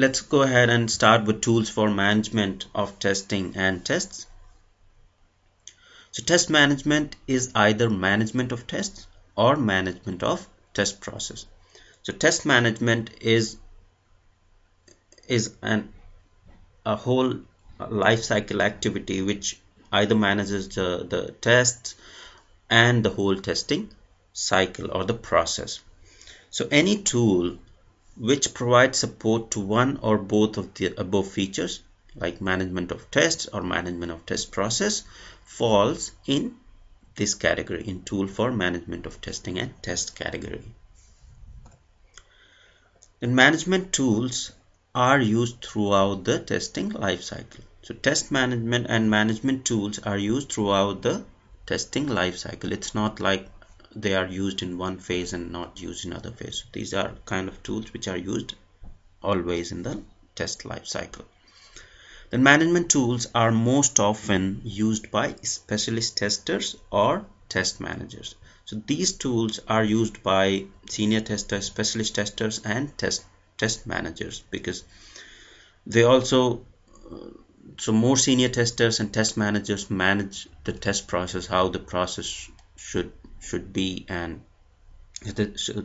let's go ahead and start with tools for management of testing and tests. So test management is either management of tests or management of test process. So test management is a whole life cycle activity which either manages the tests and the whole testing cycle or the process. So any tool which provides support to one or both of the above features, like management of tests or management of test process, falls in this category, in tool for management of testing and test category. And management tools are used throughout the testing lifecycle. So test management and management tools are used throughout the testing lifecycle. It's not like they are used in one phase and not used in other phase. These are kind of tools which are used always in the test lifecycle. The management tools are most often used by specialist testers or test managers. So these tools are used by senior testers, specialist testers, and test managers, because they also so more senior testers and test managers manage the test process, how the process should be, and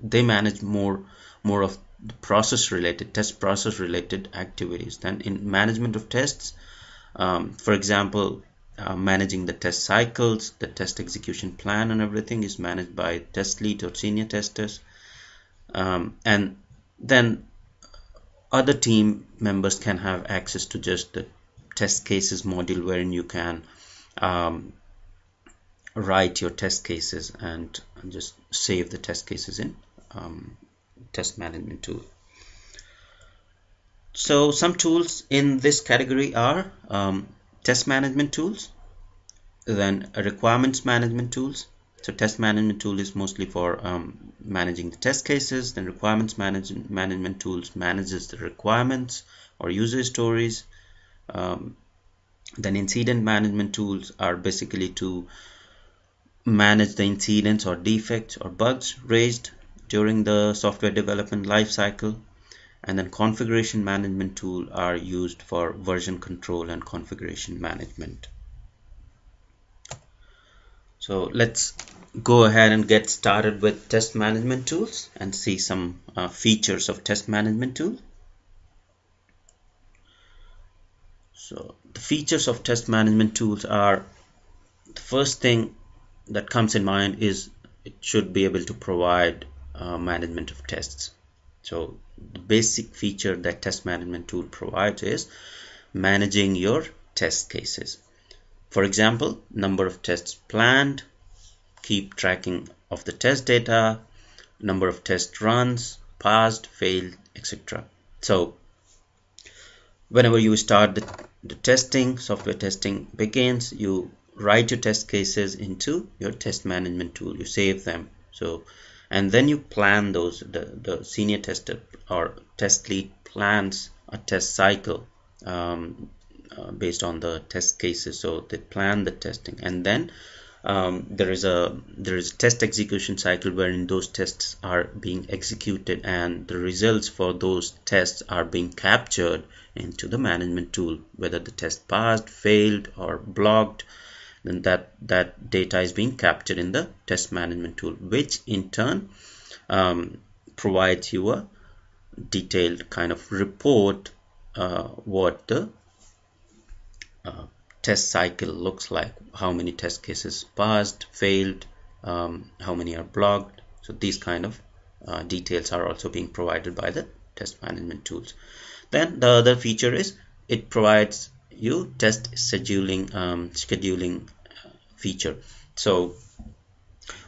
they manage more of the process related, test process related activities than in management of tests. For example, managing the test cycles, the test execution plan and everything is managed by test lead or senior testers, and then other team members can have access to just the test cases module, wherein you can write your test cases and just save the test cases in test management tool. So some tools in this category are test management tools, then requirements management tools. So test management tool is mostly for managing the test cases. Then requirements management tools manages the requirements or user stories. Then incident management tools are basically to manage the incidents or defects or bugs raised during the software development lifecycle. And then configuration management tool are used for version control and configuration management. So let's go ahead and get started with test management tools and see some features of test management tool. So the features of test management tools are, the first thing that comes in mind is it should be able to provide management of tests. So the basic feature that test management tool provides is managing your test cases. For example, number of tests planned, keep tracking of the test data, number of test runs, passed, failed, etc. So whenever you start the testing, software testing begins, you write your test cases into your test management tool, you save them. So and then you plan those, the senior tester or test lead plans a test cycle based on the test cases. So they plan the testing, and then there is a test execution cycle wherein those tests are being executed and the results for those tests are being captured into the management tool, whether the test passed, failed, or blocked. Then that data is being captured in the test management tool, which in turn provides you a detailed kind of report what the test cycle looks like, how many test cases passed, failed, how many are blocked. So these kind of details are also being provided by the test management tools. Then the other feature is it provides you test scheduling feature. So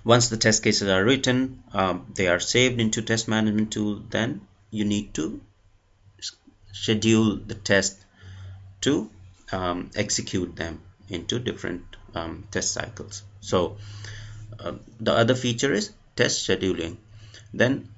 once the test cases are written, they are saved into test management tool, then you need to schedule the test to execute them into different test cycles. So the other feature is test scheduling. Then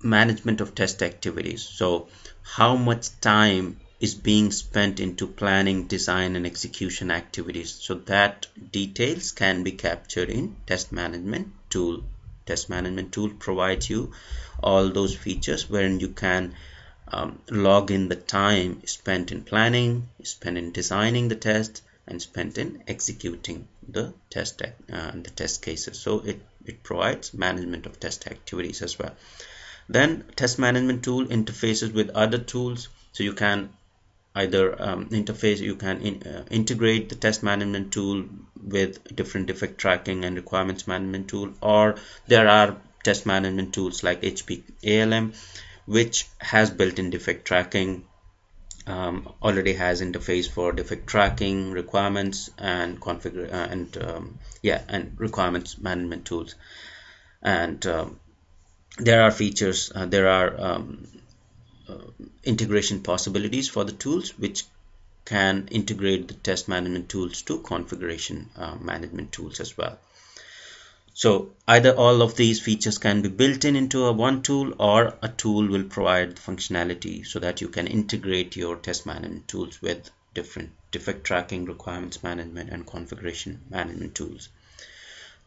management of test activities. So how much time is being spent into planning, design, and execution activities. So that details can be captured in test management tool. Test management tool provides you all those features wherein you can log in the time spent in planning, spent in designing the test, and spent in executing the test cases. So it provides management of test activities as well. Then test management tool interfaces with other tools, so you can either integrate the test management tool with different defect tracking and requirements management tool, or there are test management tools like HP ALM, which has built-in defect tracking, already has interface for defect tracking, requirements, and configure and requirements management tools. And there are features, there are integration possibilities for the tools, which can integrate the test management tools to configuration management tools as well. So either all of these features can be built in into a one tool, or a tool will provide functionality so that you can integrate your test management tools with different defect tracking, requirements management, and configuration management tools.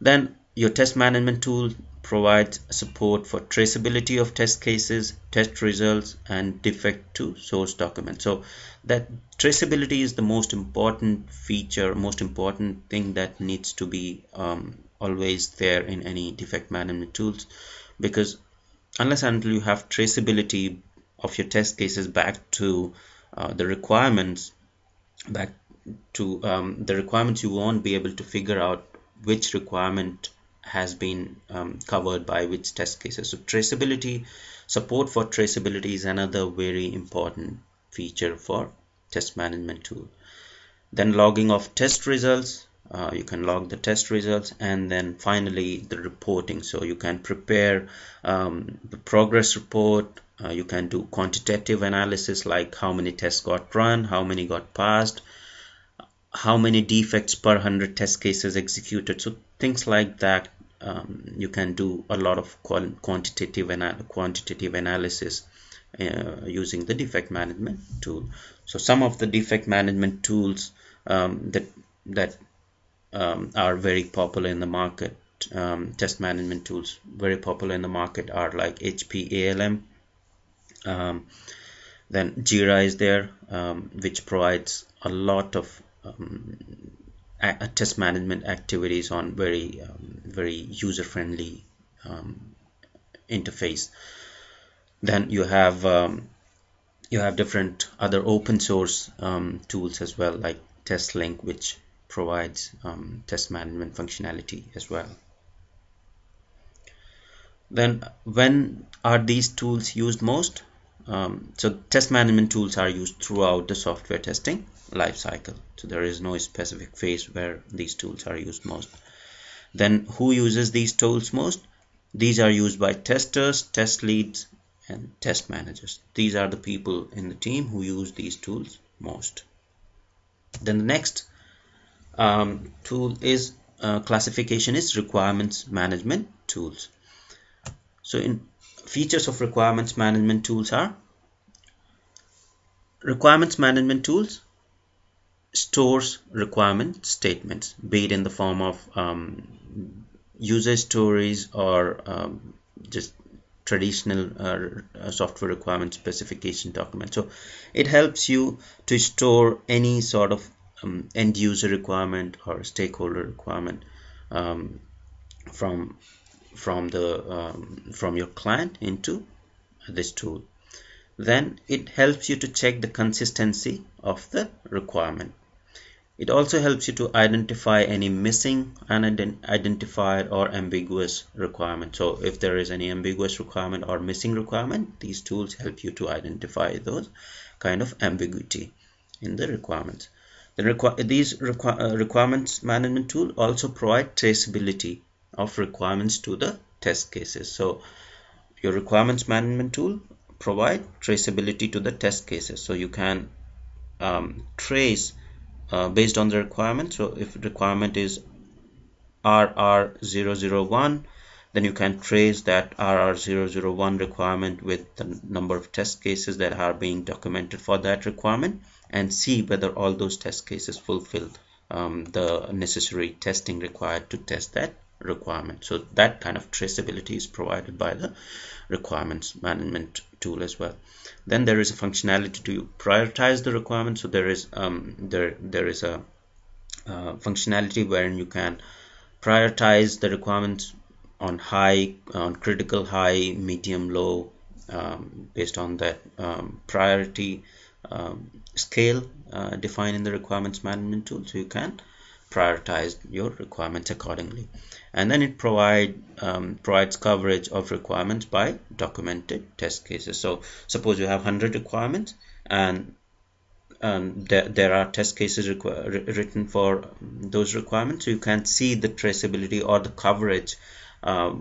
Then your test management tool provides support for traceability of test cases, test results, and defect to source documents. So that traceability is the most important feature, most important thing that needs to be always there in any defect management tools, because unless and until you have traceability of your test cases back to the requirements, you won't be able to figure out which requirement has been covered by which test cases. So traceability, support for traceability is another very important feature for test management tool. Then logging of test results, you can log the test results, and then finally the reporting. So you can prepare the progress report, you can do quantitative analysis like how many tests got run, how many got passed, how many defects per 100 test cases executed. So things like that, you can do a lot of quantitative analysis using the defect management tool. So some of the defect management tools that are very popular in the market, test management tools very popular in the market, are like HP ALM. Then Jira is there, which provides a lot of test management activities on very user-friendly interface. Then you have different other open source tools as well, like TestLink, which provides test management functionality as well. Then when are these tools used most? So test management tools are used throughout the software testing lifecycle. So there is no specific phase where these tools are used most. Then who uses these tools most? These are used by testers, test leads, and test managers. These are the people in the team who use these tools most. Then the next tool is classification is requirements management tools. So in features of requirements management tools are: requirements management tools stores requirement statements, be it in the form of user stories or just traditional software requirement specification document. So it helps you to store any sort of end user requirement or stakeholder requirement from your client into this tool. Then it helps you to check the consistency of the requirement. It also helps you to identify any missing, unidentified, or ambiguous requirement. So if there is any ambiguous requirement or missing requirement, these tools help you to identify those kind of ambiguity in the requirements. These requirements management tool also provide traceability of requirements to the test cases. So your requirements management tool provide traceability to the test cases. So you can trace based on the requirement. So if requirement is RR001, then you can trace that RR001 requirement with the number of test cases that are being documented for that requirement, and see whether all those test cases fulfill the necessary testing required to test that requirement. So that kind of traceability is provided by the requirements management tool as well. Then there is a functionality to prioritize the requirements. So there is a functionality wherein you can prioritize the requirements on critical, high, medium, low, based on that priority scale defined in the requirements management tool. So you can prioritize your requirements accordingly. And then it provides coverage of requirements by documented test cases. So suppose you have 100 requirements, and there are test cases written for those requirements. So you can see the traceability or the coverage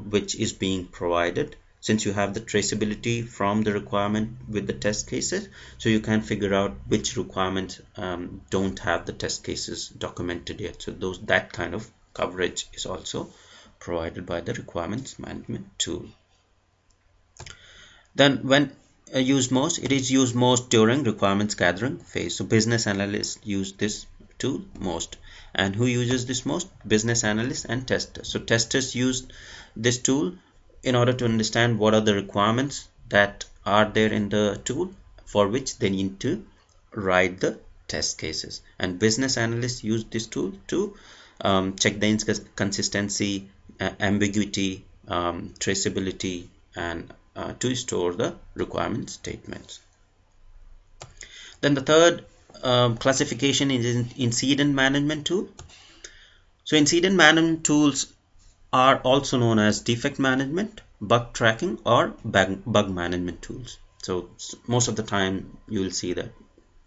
which is being provided. Since you have the traceability from the requirement with the test cases, so you can figure out which requirements don't have the test cases documented yet. So that kind of coverage is also provided by the requirements management tool. Then when used most, it is used most during requirements gathering phase. So business analysts use this tool most. And who uses this most? Business analysts and testers. So testers use this tool in order to understand what are the requirements that are there in the tool for which they need to write the test cases. And business analysts use this tool to check the inconsistency, ambiguity, traceability, and to store the requirement statements. Then the third classification is incident management tool. So incident management tools are also known as defect management, bug tracking, or bug management tools. So most of the time you will see that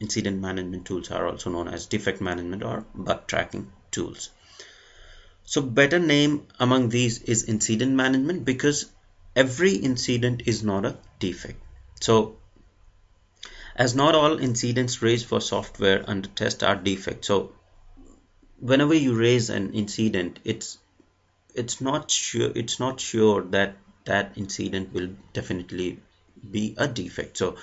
incident management tools are also known as defect management or bug tracking tools. So better name among these is incident management, because every incident is not a defect. So as not all incidents raised for software under test are defects. So whenever you raise an incident, it's not sure that that incident will definitely be a defect. So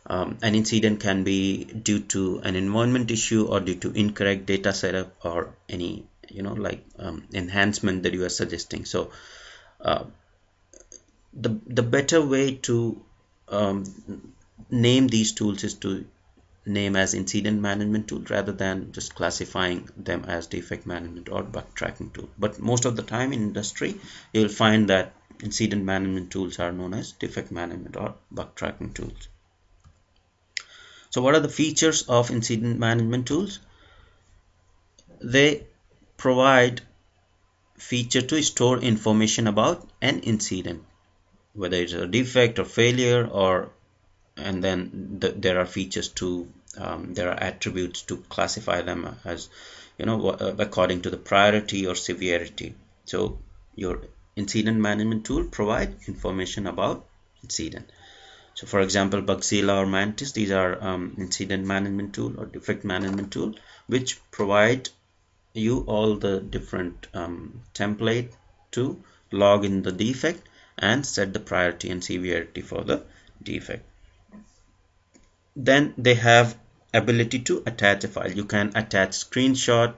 an incident can be due to an environment issue, or due to incorrect data setup, or any enhancement that you are suggesting. So the better way to name these tools is to name as incident management tool, rather than just classifying them as defect management or bug tracking tool. But most of the time in industry, you will find that incident management tools are known as defect management or bug tracking tools. So what are the features of incident management tools? They provide feature to store information about an incident, whether it's a defect or failure, and then there are features to there are attributes to classify them as, according to the priority or severity. So your incident management tool provide information about incident. So for example, Bugzilla or Mantis, these are incident management tool or defect management tool, which provide you all the different template to log in the defect and set the priority and severity for the defect. Then they have ability to attach a file. You can attach screenshot.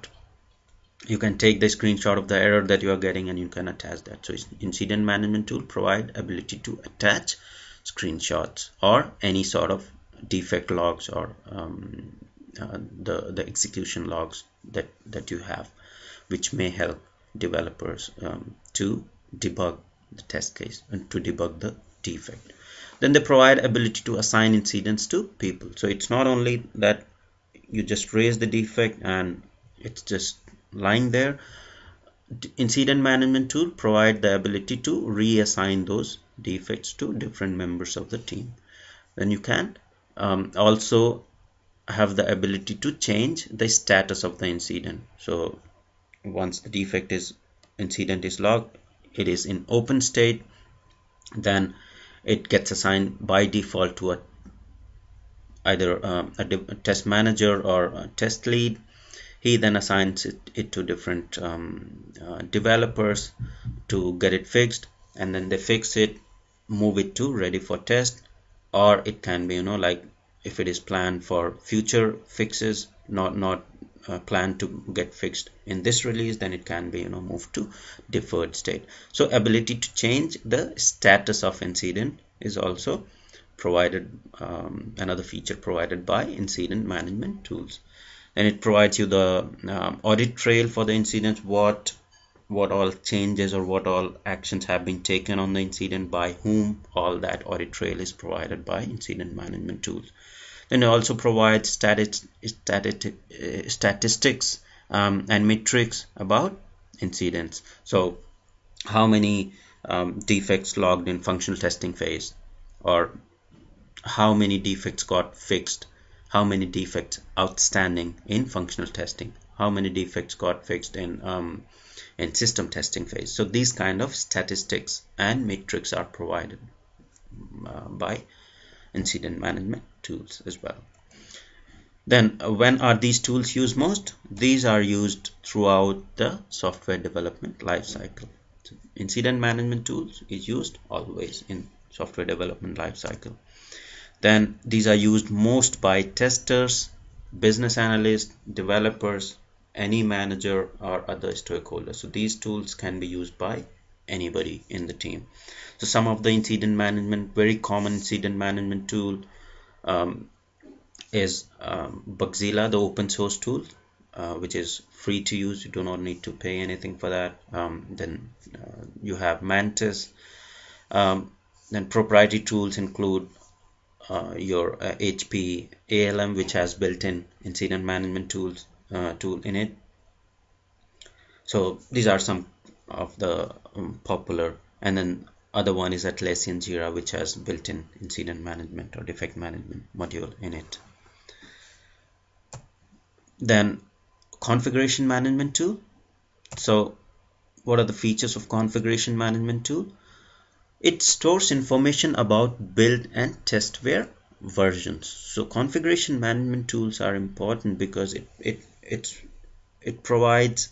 You can take the screenshot of the error that you are getting, and you can attach that. So incident management tool provide ability to attach screenshots or any sort of defect logs, or the execution logs that you have, which may help developers to debug the test case and to debug the defect. Then they provide ability to assign incidents to people. So it's not only that you just raise the defect and it's just lying there. Incident management tool provide the ability to reassign those defects to different members of the team. Then you can also have the ability to change the status of the incident. So once the incident is logged, it is in open state, then it gets assigned by default to either a test manager or a test lead. He then assigns it to different developers to get it fixed, and then they fix it, move it to ready for test. Or it can be, if it is planned for future fixes, not planned to get fixed in this release, then it can be moved to deferred state. So ability to change the status of incident is also provided another feature provided by incident management tools. And it provides you the audit trail for the incident, what all changes or what all actions have been taken on the incident, by whom. All that audit trail is provided by incident management tools. Then it also provides statistics and metrics about incidents. So how many defects logged in functional testing phase, or how many defects got fixed, how many defects outstanding in functional testing, how many defects got fixed in system testing phase. So these kind of statistics and metrics are provided by incident management tools as well. Then when are these tools used most? These are used throughout the software development lifecycle. So incident management tools is used always in software development lifecycle. Then these are used most by testers, business analysts, developers, any manager or other stakeholders. So these tools can be used by anybody in the team. So some of the incident management, very common incident management tool is Bugzilla, the open source tool, which is free to use. You do not need to pay anything for that. Then you have Mantis. Then proprietary tools include your HP ALM, which has built-in incident management tool in it. So these are some of the popular. And then other one is Atlassian Jira, which has built-in incident management or defect management module in it. Then configuration management tool. So what are the features of configuration management tool? It stores information about build and testware versions. So configuration management tools are important because it provides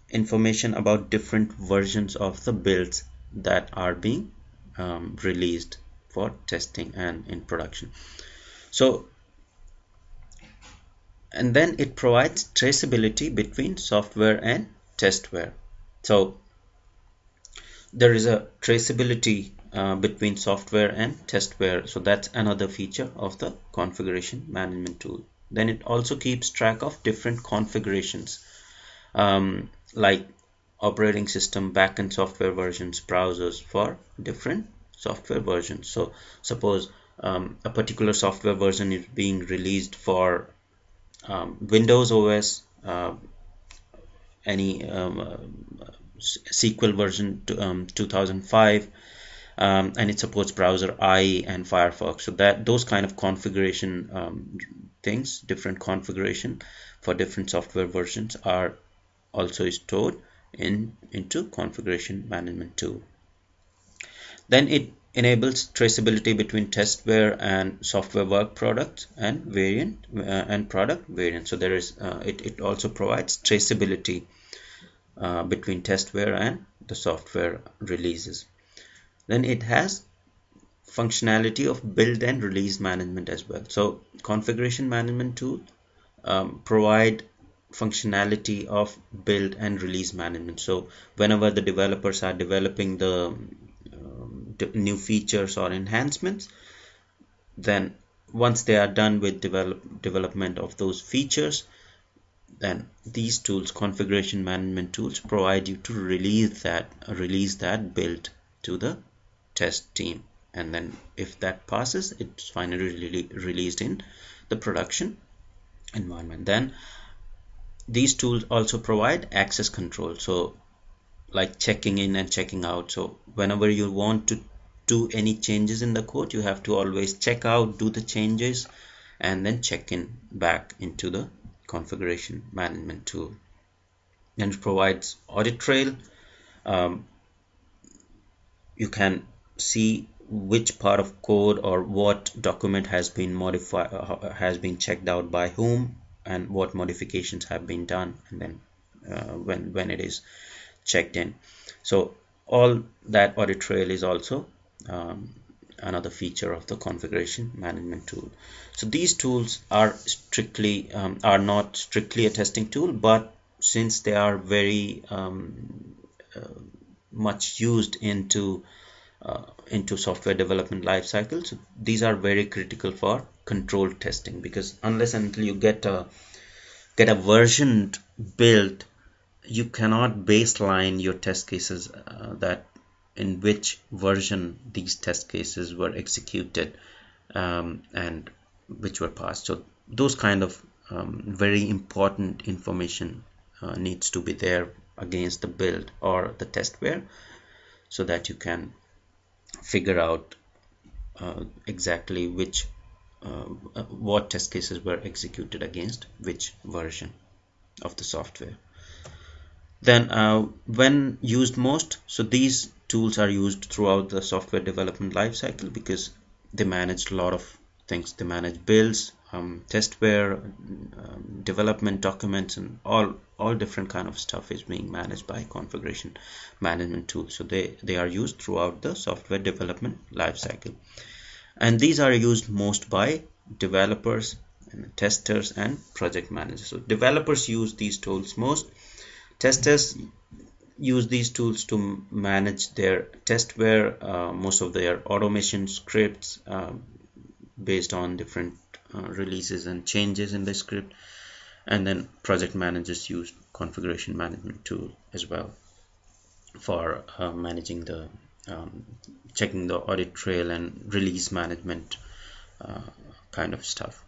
information about different versions of the builds that are being released for testing and in production. So, and then it provides traceability between software and testware. So there is a traceability between software and testware. So that's another feature of the configuration management tool. Then it also keeps track of different configurations, like operating system, backend software versions, browsers for different software versions. So suppose a particular software version is being released for Windows OS, any SQL version 2005, and it supports browser IE and Firefox. So that those kind of configuration things, different configuration for different software versions, are also stored into configuration management tool. Then it enables traceability between testware and software work product and variant and product variant. So there is it also provides traceability between testware and the software releases. Then it has functionality of build and release management as well. So configuration management tool provide functionality of build and release management. So whenever the developers are developing the new features or enhancements, then once they are done with development of those features, then these tools, configuration management tools, provide you to release that build to the test team, and then if that passes, it's finally released in the production environment. Then these tools also provide access control, so like checking in and checking out. So whenever you want to do any changes in the code, you have to always check out, do the changes, and then check in back into the configuration management tool. And it provides audit trail. You can see which part of code or what document has been modified, has been checked out by whom, and what modifications have been done, and then when it is checked in. So all that audit trail is also another feature of the configuration management tool. So these tools are not strictly a testing tool, but since they are very much used into into software development lifecycle. So these are very critical for controlled testing, because unless and until you get a versioned build, you cannot baseline your test cases that in which version these test cases were executed and which were passed. So those kind of very important information needs to be there against the build or the testware, so that you can figure out exactly which what test cases were executed against which version of the software. Then when used most, so these tools are used throughout the software development lifecycle because they manage a lot of things. They manage builds, testware, development documents, and all different kind of stuff is being managed by configuration management tools. So they are used throughout the software development lifecycle, and these are used most by developers and testers and project managers. So developers use these tools most. Testers use these tools to manage their testware, most of their automation scripts based on different releases and changes in the script. And then project managers use configuration management tool as well for managing the checking the audit trail and release management kind of stuff.